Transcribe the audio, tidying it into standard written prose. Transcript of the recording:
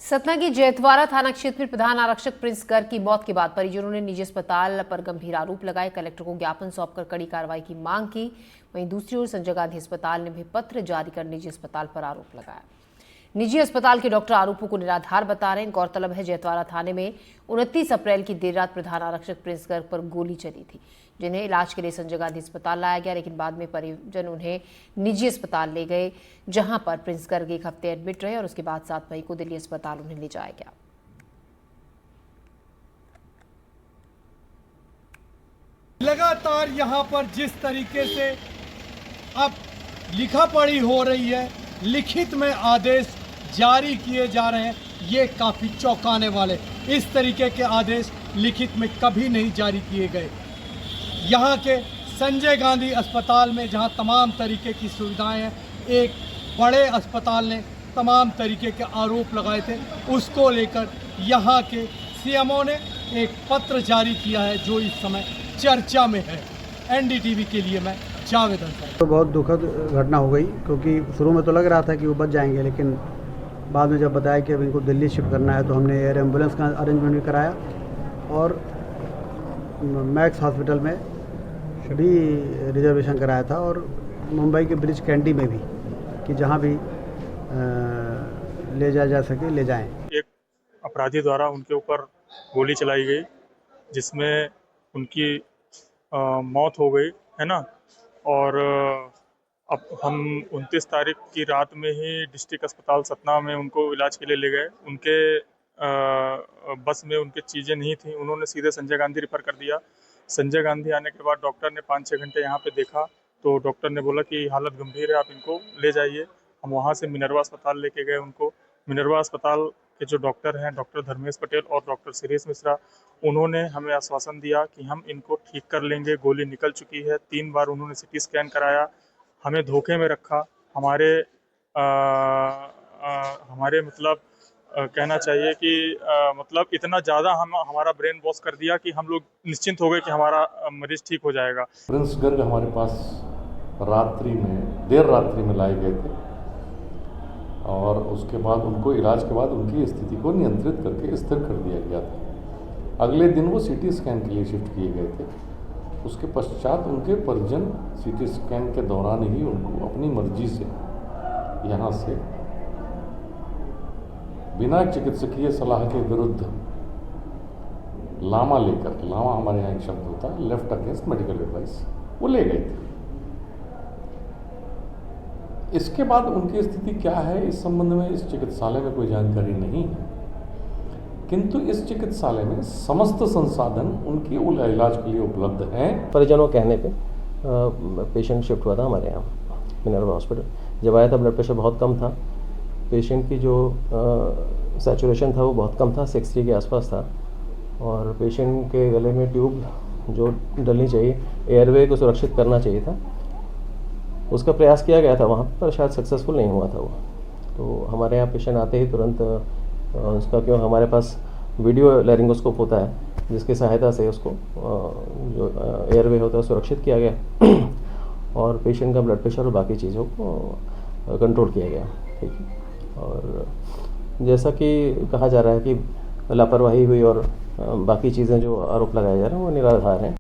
सतना की जैतवाड़ा थाना क्षेत्र में प्रधान आरक्षक प्रिंस गर्ग की मौत के बाद परिजनों ने निजी अस्पताल पर गंभीर आरोप लगाए। कलेक्टर को ज्ञापन सौंपकर कड़ी कार्रवाई की मांग की। वहीं दूसरी ओर संजय गांधी अस्पताल ने भी पत्र जारी कर निजी अस्पताल पर आरोप लगाया। निजी अस्पताल के डॉक्टर आरोपों को निराधार बता रहे हैं। गौरतलब है, जैतवाड़ा थाने में 29 अप्रैल की देर रात प्रधान आरक्षक प्रिंस गर्ग पर गोली चली थी, जिन्हें इलाज के लिए संजय गांधी अस्पताल लाया गया, लेकिन बाद में परिजन उन्हें निजी अस्पताल ले गए, जहां पर प्रिंस गर्ग एक हफ्ते एडमिट रहे और उसके बाद 7 मई को दिल्ली अस्पताल उन्हें ले जाया गया। लगातार यहाँ पर जिस तरीके से अब लिखा पढ़ी हो रही है, लिखित में आदेश जारी किए जा रहे हैं, ये काफ़ी चौंकाने वाले। इस तरीके के आदेश लिखित में कभी नहीं जारी किए गए। यहाँ के संजय गांधी अस्पताल में जहाँ तमाम तरीके की सुविधाएं हैं, एक बड़े अस्पताल ने तमाम तरीके के आरोप लगाए थे, उसको लेकर यहाँ के सीएमओ ने एक पत्र जारी किया है, जो इस समय चर्चा में है। एनडीटीवी के लिए मैं जावेद अंसारी। तो बहुत दुखद घटना हो गई, क्योंकि शुरू में तो लग रहा था कि वो बच जाएंगे, लेकिन बाद में जब बताया कि अब इनको दिल्ली शिफ्ट करना है तो हमने एयर एम्बुलेंस का अरेंजमेंट भी कराया और मैक्स हॉस्पिटल में भी रिजर्वेशन कराया था, और मुंबई के ब्रिज कैंडी में भी, कि जहाँ भी ले जाया जा सके ले जाएं। एक अपराधी द्वारा उनके ऊपर गोली चलाई गई, जिसमें उनकी मौत हो गई है ना। और अब हम 29 तारीख की रात में ही डिस्ट्रिक्ट अस्पताल सतना में उनको इलाज के लिए ले गए। उनके बस में उनकी चीज़ें नहीं थी, उन्होंने सीधे संजय गांधी रेफर कर दिया। संजय गांधी आने के बाद डॉक्टर ने 5-6 घंटे यहाँ पे देखा, तो डॉक्टर ने बोला कि हालत गंभीर है, आप इनको ले जाइए। हम वहाँ से मिनर्वा अस्पताल लेके गए उनको। मिनर्वा अस्पताल के जो डॉक्टर हैं, डॉक्टर धर्मेश पटेल और डॉक्टर सुरेश मिश्रा, उन्होंने हमें आश्वासन दिया कि हम इनको ठीक कर लेंगे, गोली निकल चुकी है। 3 बार उन्होंने सिटी स्कैन कराया, हमें धोखे में रखा। हमारे मतलब कहना चाहिए कि मतलब इतना ज़्यादा हमारा ब्रेन वॉश कर दिया कि हम लोग निश्चिंत हो गए कि हमारा मरीज ठीक हो जाएगा। प्रिंस गर्ग हमारे पास देर रात्रि में लाए गए थे, और उसके बाद उनको इलाज के बाद उनकी स्थिति को नियंत्रित करके स्थिर कर दिया गया था। अगले दिन वो सीटी स्कैन के लिए शिफ्ट किए गए थे। उसके पश्चात उनके परिजन सीटी स्कैन के दौरान ही उनको अपनी मर्जी से यहाँ से बिना चिकित्सकीय सलाह के विरुद्ध लामा हमारे यहाँ एक शब्द होता है, लेफ्ट अगेंस्ट मेडिकल एडवाइस, वो ले गए थे। इसके बाद उनकी स्थिति क्या है इस संबंध में इस चिकित्सालय में कोई जानकारी नहीं है, किंतु इस चिकित्सालय में समस्त संसाधन उनकी इलाज के लिए उपलब्ध हैं। परिजनों के कहने पे पेशेंट शिफ्ट हुआ था हमारे यहाँ मिनर्वा हॉस्पिटल। जब आया था ब्लड प्रेशर बहुत कम था, पेशेंट की जो सैचुरेशन था वो बहुत कम था, 60 के आसपास था, और पेशेंट के गले में ट्यूब जो डलनी चाहिए, एयरवे को सुरक्षित करना चाहिए था, उसका प्रयास किया गया था वहाँ पर, शायद सक्सेसफुल नहीं हुआ था वो। तो हमारे यहाँ पेशेंट आते ही तुरंत उसका, क्यों हमारे पास वीडियो लैरिंगोस्कोप होता है, जिसकी सहायता से उसको जो एयरवे होता है सुरक्षित किया गया और पेशेंट का ब्लड प्रेशर और बाकी चीज़ों को कंट्रोल किया गया। ठीक है, और जैसा कि कहा जा रहा है कि लापरवाही हुई और बाकी चीज़ें जो आरोप लगाए जा रहे हैं वो निराधार हैं।